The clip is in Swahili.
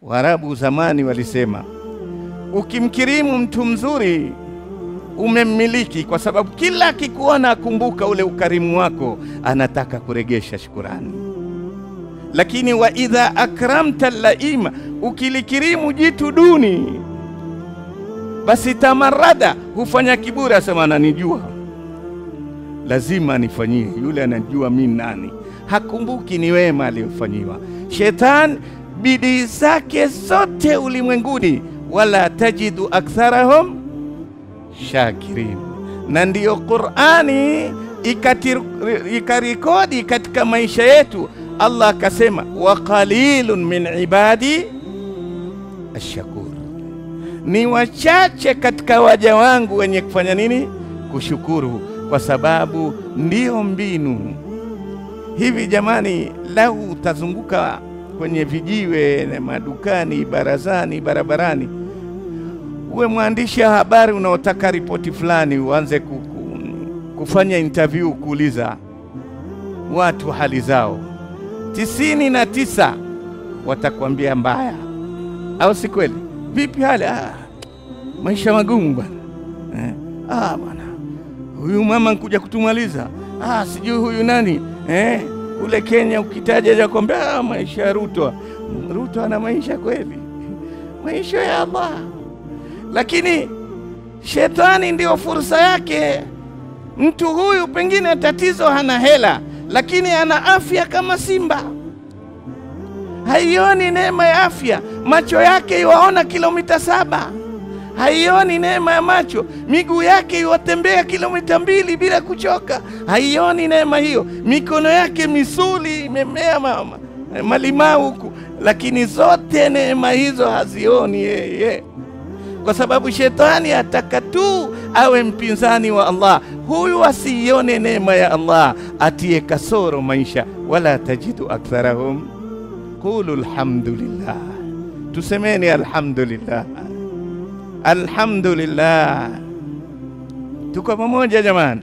Waarabu zamani walisema, ukimkirimu mtu mzuri umemmiliki, kwa sababu kila akikuona akumbuka ule ukarimu wako, anataka kuregesha shukrani. Lakini wa idha akramta laima, ukilikirimu jitu duni, basi tamarada, hufanya kiburi, asema ananijua, lazima nifanyie, yule anajua mimi nani. Hakumbuki ni wema aliyofanyiwa. Shetani bidii zake zote ulimwenguni, wala tajidu aktharahum shakirin. Na ndiyo Qur'ani ikarikodi katika maisha yetu. Allah akasema, wa qalilun min ibadi ash-shakur, ni wachache katika waja wangu wenye kufanya nini? Kushukuru. Kwa sababu ndiyo mbinu. Hivi jamani, lau utazunguka kwenye vijiwe na madukani, barazani, barabarani, uwe mwandishi wa habari unaotaka ripoti fulani, uanze kufanya interview, kuuliza watu hali zao, 99 watakwambia mbaya, au si kweli? Vipi hali? Maisha magumu bwana. Bwana, huyu mama nkuja kutumaliza. Sijui huyu nani, kule Kenya ukitaja ya kwamba maisha ya Ruto ana maisha kweli? Maisha ya Allah. Lakini shetani ndio fursa yake. Mtu huyu pengine tatizo hana hela, lakini ana afya kama simba. Haioni neema ya afya, macho yake yaona kilomita 7. Haioni neema ya macho, miguu yake yatembea kilomita 2 bila kuchoka. Haioni neema hiyo, mikono yake misuli imemea malimau huku, lakini zote neema hizo hazioni yeye. Kwa sababu shetani ataka tu awe mpinzani wa Allah. Huyu asione neema ya Allah, atie kasoro maisha. Wala tajidu aktharahum. Qulu alhamdulillah, tusemeni alhamdulillah. Alhamdulillah. Tuko pamoja jamani?